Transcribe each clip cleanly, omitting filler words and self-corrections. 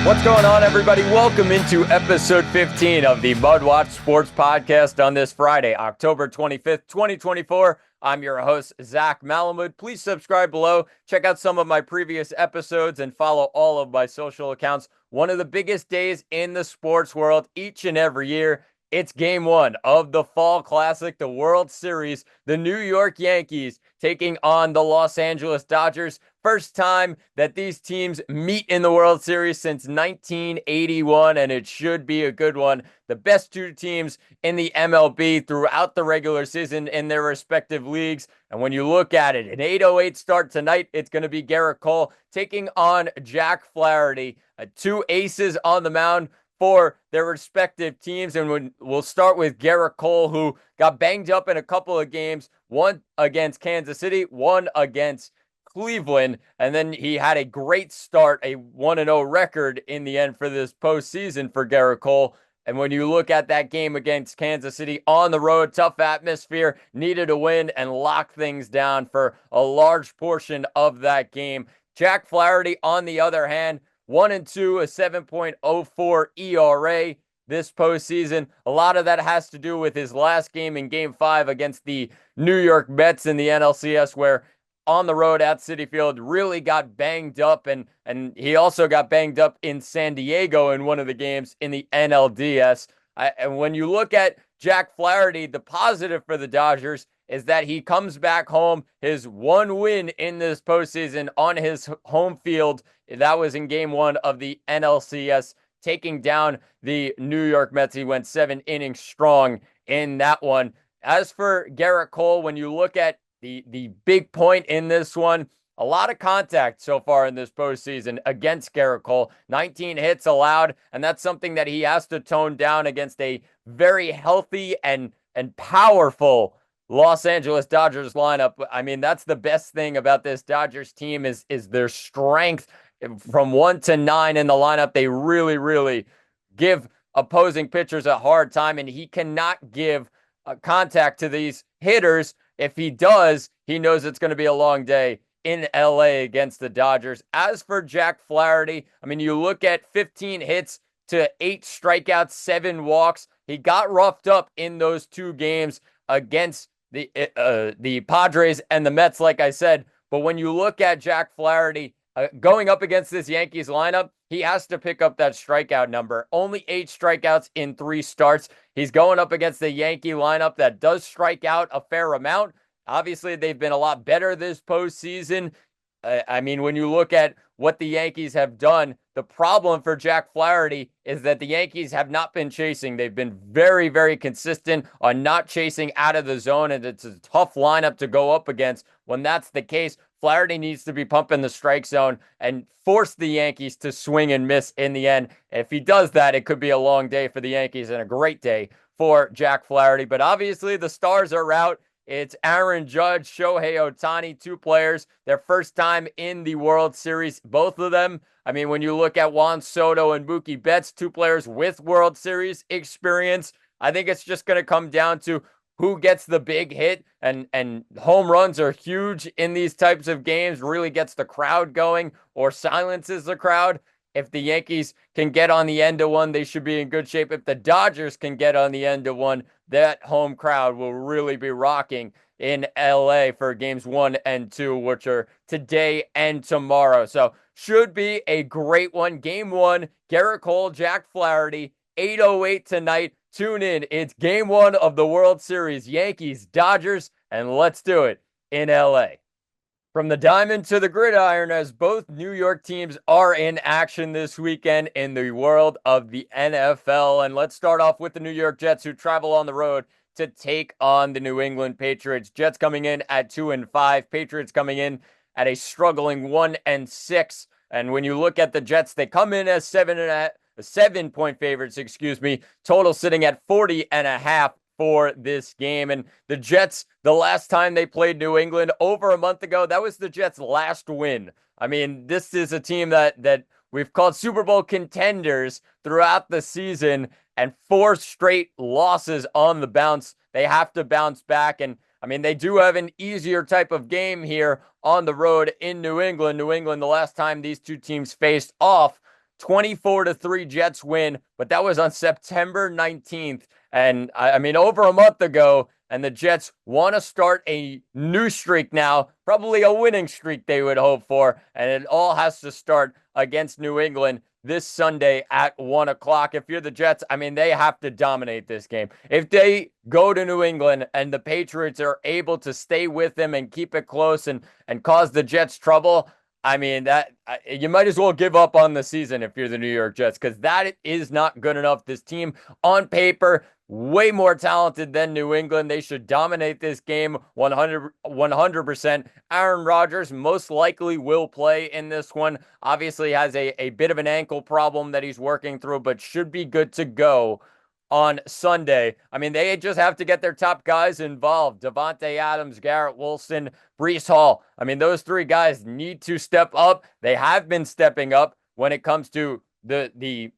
What's going on, everybody? Welcome into episode 15 of the MudWatch Sports Podcast on this Friday, October 25th, 2024. I'm your host, Zach Malamud. Please subscribe below. Check out some of my previous episodes and follow all of my social accounts. One of the biggest days in the sports world each and every year. It's game one of the Fall Classic, the World Series. The New York Yankees taking on the Los Angeles Dodgers. First time that these teams meet in the World Series since 1981, and it should be a good one. The best two teams in the MLB throughout the regular season in their respective leagues. And when you look at it, an 8:08 start tonight, it's going to be Garrett Cole taking on Jack Flaherty. Two aces on the mound for their respective teams. And we'll start with Garrett Cole, who got banged up in a couple of games, one against Kansas City, one against Cleveland, and then he had a great start, a 1-0 record in the end for this postseason for Garrett Cole. And when you look at that game against Kansas City on the road, tough atmosphere, needed a win and lock things down for a large portion of that game. Jack Flaherty, on the other hand, 1-2, a 7.04 ERA this postseason. A lot of that has to do with his last game in Game 5 against the New York Mets in the NLCS, where on the road at Citi Field really got banged up, and he also got banged up in San Diego in one of the games in the NLDS. And when you look at Jack Flaherty, the positive for the Dodgers is that he comes back home. His one win in this postseason on his home field, that was in Game 1 of the NLCS, taking down the New York Mets. He went 7 innings strong in that one. As for Garrett Cole, when you look at the big point in this one, a lot of contact so far in this postseason against Garrett Cole. 19 hits allowed, and that's something that he has to tone down against a very healthy and powerful Los Angeles Dodgers lineup. I mean, that's the best thing about this Dodgers team is their strength. From 1 to 9 in the lineup, they really give opposing pitchers a hard time, and he cannot give contact to these hitters. If he does, he knows it's going to be a long day in LA against the Dodgers. As for Jack Flaherty, I mean, you look at 15 hits to 8 strikeouts, 7 walks. He got roughed up in those 2 games against the Padres and the Mets, like I said. But when you look at Jack Flaherty going up against this Yankees lineup, he has to pick up that strikeout number. Only 8 strikeouts in 3 starts. He's going up against the Yankee lineup that does strike out a fair amount. Obviously, they've been a lot better this postseason. I mean, when you look at what the Yankees have done, the problem for Jack Flaherty is that the Yankees have not been chasing. They've been very consistent on not chasing out of the zone, and it's a tough lineup to go up against. When that's the case, Flaherty needs to be pumping the strike zone and force the Yankees to swing and miss in the end. If he does that, it could be a long day for the Yankees and a great day for Jack Flaherty. But obviously, the stars are out. It's Aaron Judge, Shohei Ohtani, 2 players, their first time in the World Series, both of them. I mean, when you look at Juan Soto and Mookie Betts, 2 players with World Series experience, I think it's just going to come down to who gets the big hit, and home runs are huge in these types of games, really gets the crowd going or silences the crowd. If the Yankees can get on the end of one, they should be in good shape. If the Dodgers can get on the end of one, that home crowd will really be rocking in LA for games 1 and 2, which are today and tomorrow. So should be a great one. Game 1, Garrett Cole, Jack Flaherty, 8:08 tonight. Tune in. It's game 1 of the World Series, Yankees-Dodgers, and let's do it in LA. From the diamond to the gridiron, as both New York teams are in action this weekend in the world of the NFL. And let's start off with the New York Jets, who travel on the road to take on the New England Patriots. Jets coming in at 2-5, Patriots coming in at a struggling 1-6. And when you look at the Jets, they come in as 7-point favorites, total sitting at 40.5 for this game. And the Jets, the last time they played New England over a month ago, that was the Jets' last win. I mean, this is a team that we've called Super Bowl contenders throughout the season, and 4 straight losses on the bounce. They have to bounce back, and I mean, they do have an easier type of game here on the road in New England. New England, the last time these two teams faced off, 24-3 Jets win, but that was on September 19th. And I mean, over a month ago, and the Jets want to start a new streak now, probably a winning streak they would hope for. And it all has to start against New England this Sunday at 1 o'clock. If you're the Jets, I mean, they have to dominate this game. If they go to New England and the Patriots are able to stay with them and keep it close and cause the Jets trouble, I mean, that you might as well give up on the season if you're the New York Jets, because that is not good enough. This team on paper, way more talented than New England. They should dominate this game 100%. Aaron Rodgers most likely will play in this one. Obviously has a bit of an ankle problem that he's working through, but should be good to go on Sunday. I mean, they just have to get their top guys involved. Devontae Adams, Garrett Wilson, Breece Hall. I mean, those three guys need to step up. They have been stepping up when it comes to the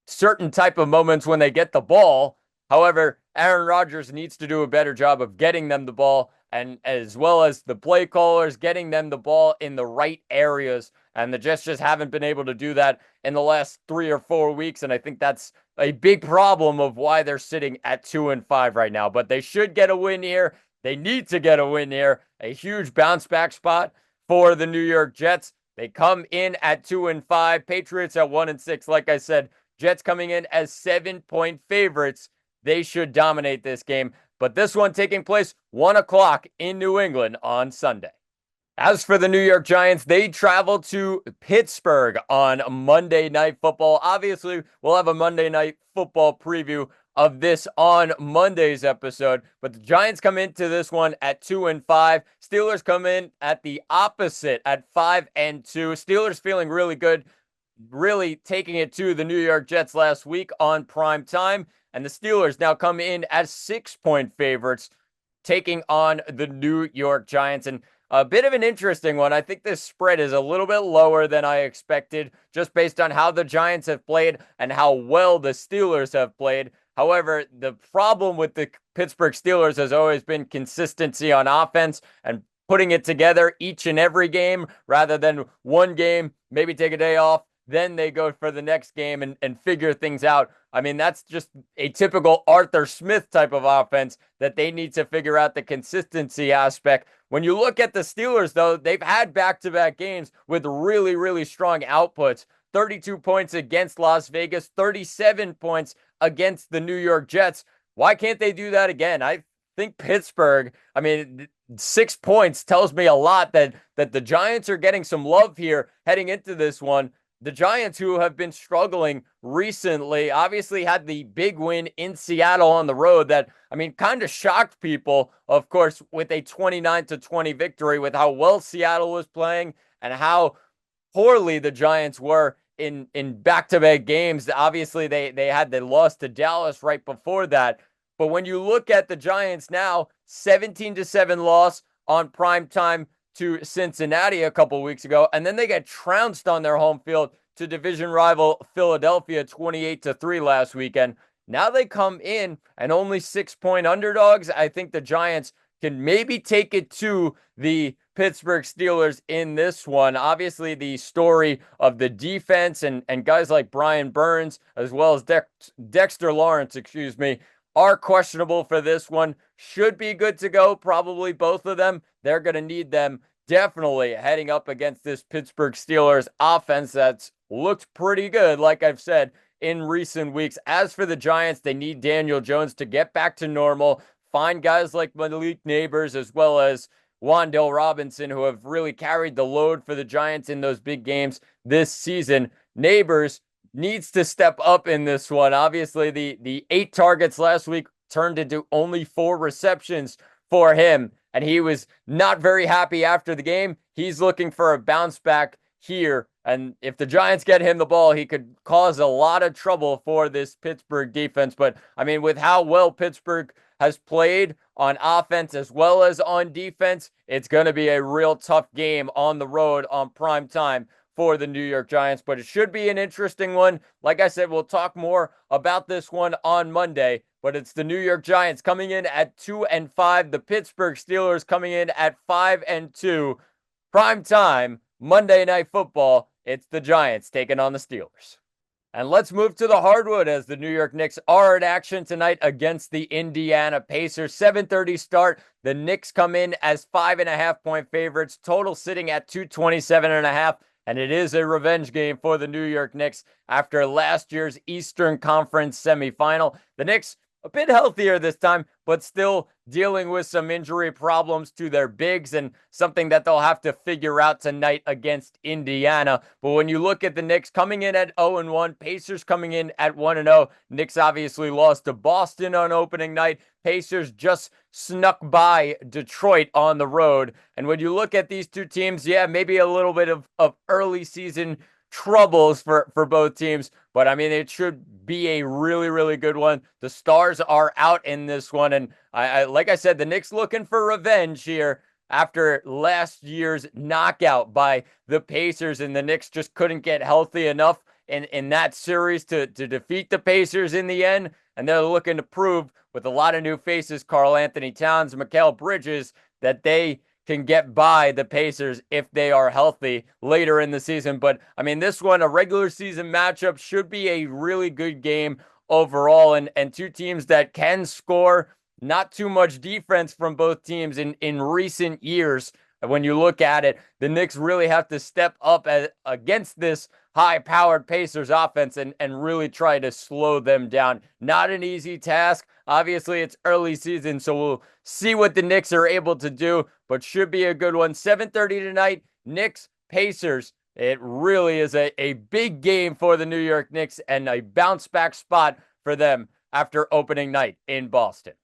certain type of moments when they get the ball. However, Aaron Rodgers needs to do a better job of getting them the ball, and as well as the play callers getting them the ball in the right areas. And the Jets just haven't been able to do that in the last 3 or 4 weeks. And I think that's a big problem of why they're sitting at 2-5 right now. But they should get a win here. They need to get a win here. A huge bounce back spot for the New York Jets. They come in at 2-5. Patriots at 1-6. Like I said, Jets coming in as 7-point favorites. They should dominate this game. But this one taking place 1 o'clock in New England on Sunday. As for the New York Giants, they travel to Pittsburgh on Monday Night Football. Obviously, we'll have a Monday Night Football preview of this on Monday's episode. But the Giants come into this one at 2-5. Steelers come in at the opposite at 5-2. Steelers feeling really good, really taking it to the New York Jets last week on prime time. And the Steelers now come in as 6-point favorites, taking on the New York Giants. And a bit of an interesting one. I think this spread is a little bit lower than I expected, just based on how the Giants have played and how well the Steelers have played. However, the problem with the Pittsburgh Steelers has always been consistency on offense and putting it together each and every game rather than one game, maybe take a day off, then they go for the next game and figure things out. I mean, that's just a typical Arthur Smith type of offense that they need to figure out the consistency aspect. When you look at the Steelers, though, they've had back-to-back games with really, really strong outputs. 32 points against Las Vegas, 37 points against the New York Jets. Why can't they do that again? I think Pittsburgh, I mean, 6 points tells me a lot that the Giants are getting some love here heading into this one. The Giants, who have been struggling recently, obviously had the big win in Seattle on the road that, I mean, kind of shocked people, of course, with a 29-20 victory, with how well Seattle was playing and how poorly the Giants were in back-to-back games. Obviously, they had the loss to Dallas right before that. But when you look at the Giants now, 17-7 loss on primetime to Cincinnati a couple weeks ago, and then they get trounced on their home field to division rival Philadelphia 28-3 last weekend. Now they come in and only 6-point underdogs. I think the Giants can maybe take it to the Pittsburgh Steelers in this one. Obviously, the story of the defense and guys like Brian Burns, as well as Dexter Lawrence, are questionable for this one. Should be good to go, probably both of them. They're going to need them definitely heading up against this Pittsburgh Steelers offense that's looked pretty good, like I've said, in recent weeks. As for the Giants, they need Daniel Jones to get back to normal, find guys like Malik Neighbors as well as Wan'Dale Robinson, who have really carried the load for the Giants in those big games this season. Neighbors needs to step up in this one. Obviously, the 8 targets last week turned into only 4 receptions for him, and he was not very happy after the game. He's looking for a bounce back here, and if the Giants get him the ball, he could cause a lot of trouble for this Pittsburgh defense. But, I mean, with how well Pittsburgh has played on offense as well as on defense, it's going to be a real tough game on the road on prime time for the New York Giants, but it should be an interesting one. Like I said, we'll talk more about this one on Monday, but it's the New York Giants coming in at 2-5, the Pittsburgh Steelers coming in at 5-2. Prime time, Monday Night Football, it's the Giants taking on the Steelers. And let's move to the hardwood as the New York Knicks are in action tonight against the Indiana Pacers. 7:30 start. The Knicks come in as 5.5-point favorites, total sitting at 227.5. And it is a revenge game for the New York Knicks after last year's Eastern Conference semifinal. The Knicks a bit healthier this time, but still dealing with some injury problems to their bigs and something that they'll have to figure out tonight against Indiana. But when you look at the Knicks coming in at 0-1, Pacers coming in at 1-0, Knicks obviously lost to Boston on opening night. Pacers just snuck by Detroit on the road. And when you look at these two teams, yeah, maybe a little bit of early season troubles for both teams, but I mean, it should be a really, really good one. The stars are out in this one, and I like I said, the Knicks looking for revenge here after last year's knockout by the Pacers, and the Knicks just couldn't get healthy enough in that series to defeat the Pacers in the end, and they're looking to prove with a lot of new faces, Karl Anthony Towns, Mikal Bridges, that they can get by the Pacers if they are healthy later in the season. But I mean, this one, a regular season matchup, should be a really good game overall, and two teams that can score. Not too much defense from both teams in recent years. When you look at it, the Knicks really have to step up against this high-powered Pacers offense and really try to slow them down. Not an easy task. Obviously, it's early season, so we'll see what the Knicks are able to do, but should be a good one. 7:30 tonight, Knicks, Pacers. It really is a big game for the New York Knicks and a bounce-back spot for them after opening night in Boston.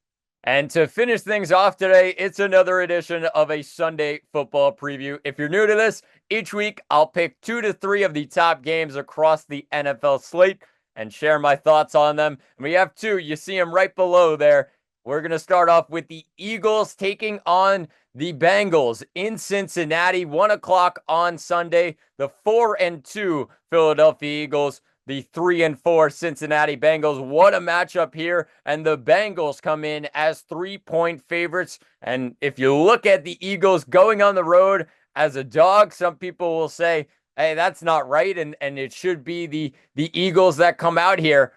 And to finish things off today, it's another edition of a Sunday football preview. If you're new to this, each week I'll pick 2 to 3 of the top games across the NFL slate and share my thoughts on them. And we have 2. You see them right below there. We're going to start off with the Eagles taking on the Bengals in Cincinnati, 1 o'clock on Sunday. The 4-2 Philadelphia Eagles, the 3-4 Cincinnati Bengals. What a matchup here. And the Bengals come in as 3-point favorites. And if you look at the Eagles going on the road as a dog, some people will say, hey, that's not right. And it should be the Eagles that come out here.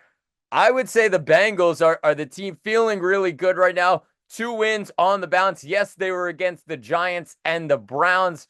I would say the Bengals are the team feeling really good right now. 2 wins on the bounce. Yes, they were against the Giants and the Browns.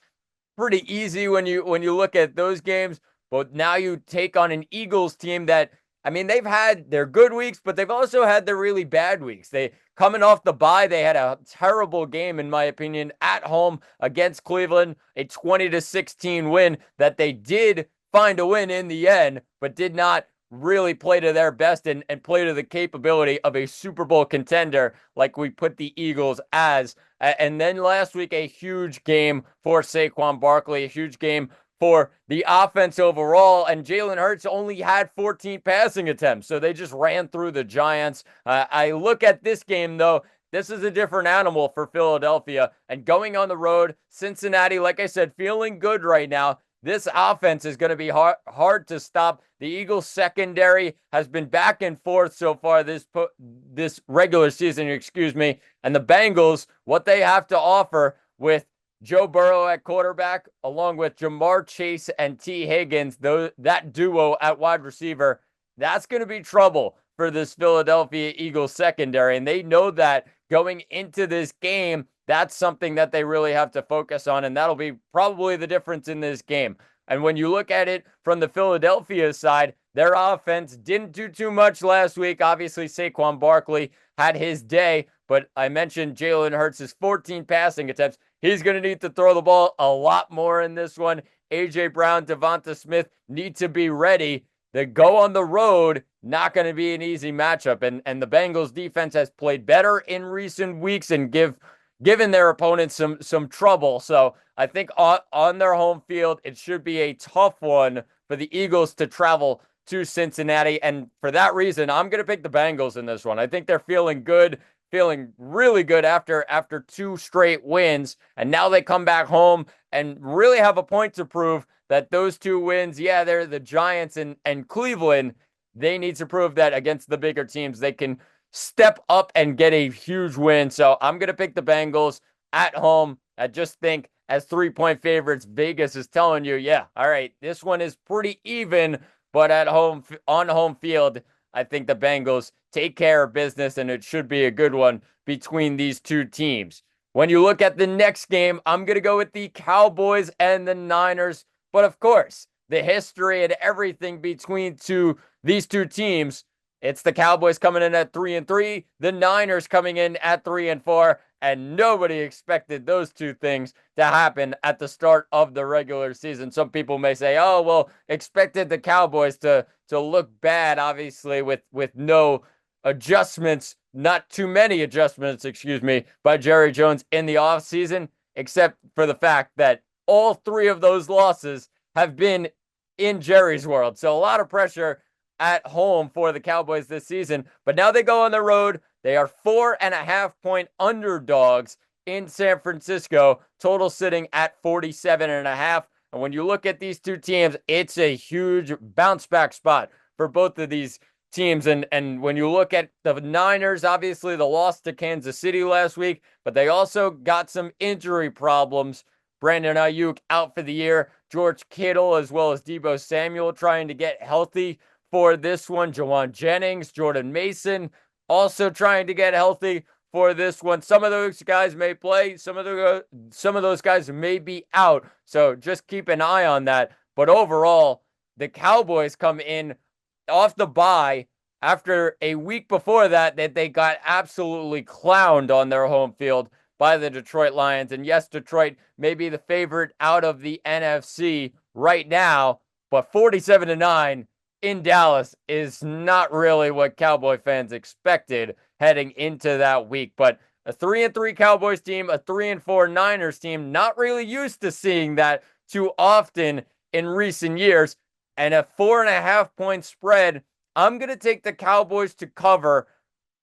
Pretty easy when you look at those games. But now you take on an Eagles team that, I mean, they've had their good weeks, but they've also had their really bad weeks. They coming off the bye, they had a terrible game, in my opinion, at home against Cleveland, a 20-16 win that they did find a win in the end, but did not really play to their best and play to the capability of a Super Bowl contender like we put the Eagles as. And then last week, a huge game for Saquon Barkley, a huge game for the offense overall, and Jalen Hurts only had 14 passing attempts, so they just ran through the Giants. I look at this game, though, this is a different animal for Philadelphia, and going on the road, Cincinnati, like I said, feeling good right now. This offense is going to be hard to stop. The Eagles secondary has been back and forth so far this regular season, and the Bengals, what they have to offer with Joe Burrow at quarterback, along with Jamar Chase and T. Higgins, that duo at wide receiver, that's going to be trouble for this Philadelphia Eagles secondary. And they know that going into this game, that's something that they really have to focus on. And that'll be probably the difference in this game. And when you look at it from the Philadelphia side, their offense didn't do too much last week. Obviously, Saquon Barkley had his day, but I mentioned Jalen Hurts' 14 passing attempts. He's going to need to throw the ball a lot more in this one. A.J. Brown, Devonta Smith need to be ready. They go on the road, not going to be an easy matchup. And the Bengals defense has played better in recent weeks and given their opponents some trouble. So I think on their home field, it should be a tough one for the Eagles to travel to Cincinnati. And for that reason, I'm going to pick the Bengals in this one. I think they're feeling good. Feeling really good after 2 straight wins, and now they come back home and really have a point to prove that those 2 wins, yeah, they're the Giants and Cleveland. They need to prove that against the bigger teams, they can step up and get a huge win. So I'm going to pick the Bengals at home. I just think as 3-point favorites, Vegas is telling you, yeah, all right, this one is pretty even, but at home, on home field, I think the Bengals take care of business, and it should be a good one between these two teams. When you look at the next game, I'm going to go with the Cowboys and the Niners. But of course, the history and everything between these two teams, it's the Cowboys coming in at 3-3, the Niners coming in at 3-4, and nobody expected those two things to happen at the start of the regular season. Some people may say, "Oh, well, expected the Cowboys to look bad, obviously, with no adjustments, not too many adjustments, excuse me, by Jerry Jones in the offseason, except for the fact that all three of those losses have been in Jerry's world. So a lot of pressure at home for the Cowboys this season. But now they go on the road. They are 4.5-point underdogs in San Francisco, total sitting at 47.5. And when you look at these two teams, it's a huge bounce back spot for both of these teams. And when you look at the Niners, obviously the loss to Kansas City last week, but they also got some injury problems. Brandon Ayuk out for the year. George Kittle as well as Deebo Samuel trying to get healthy for this one. Jawan Jennings, Jordan Mason also trying to get healthy for this one. Some of those guys may play. Some of those guys may be out. So just keep an eye on that. But overall, the Cowboys come in off the bye after a week before that they got absolutely clowned on their home field by the Detroit Lions. And yes, Detroit may be the favorite out of the NFC right now, but 47-9 in Dallas is not really what Cowboy fans expected heading into that week. But a 3-3 Cowboys team, a 3-4 Niners team, not really used to seeing that too often in recent years. And a 4.5-point spread, I'm going to take the Cowboys to cover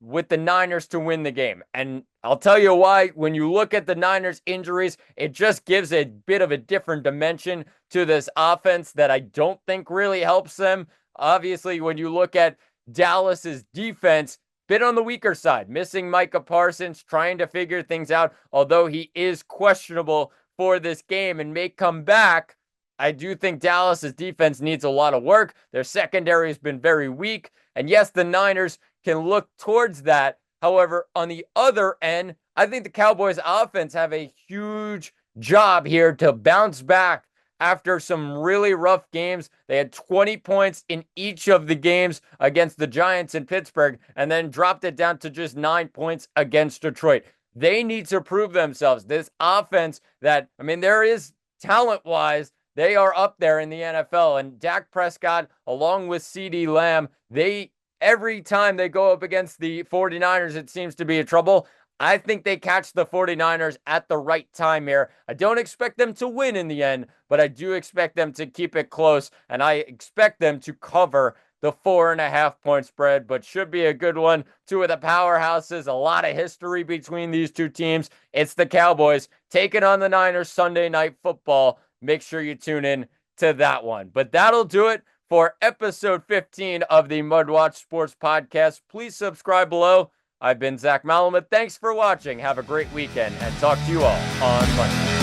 with the Niners to win the game. And I'll tell you why. When you look at the Niners injuries, it just gives a bit of a different dimension to this offense that I don't think really helps them. Obviously, when you look at Dallas's defense, bit on the weaker side, missing Micah Parsons, trying to figure things out, although he is questionable for this game and may come back. I do think Dallas's defense needs a lot of work. Their secondary has been very weak. And yes, the Niners can look towards that. However, on the other end, I think the Cowboys offense have a huge job here to bounce back after some really rough games. They had 20 points in each of the games against the Giants in Pittsburgh and then dropped it down to just 9 points against Detroit. They need to prove themselves. This offense there is talent-wise, they are up there in the NFL. And Dak Prescott, along with CeeDee Lamb, every time they go up against the 49ers, it seems to be a trouble. I think they catch the 49ers at the right time here. I don't expect them to win in the end, but I do expect them to keep it close, and I expect them to cover the 4.5-point spread, but should be a good one. Two of the powerhouses, a lot of history between these two teams. It's the Cowboys taking on the Niners Sunday Night Football. Make sure you tune in to that one. But that'll do it for episode 15 of the MudWatch Sports Podcast. Please subscribe below. I've been Zach Malamud. Thanks for watching. Have a great weekend, and talk to you all on Monday.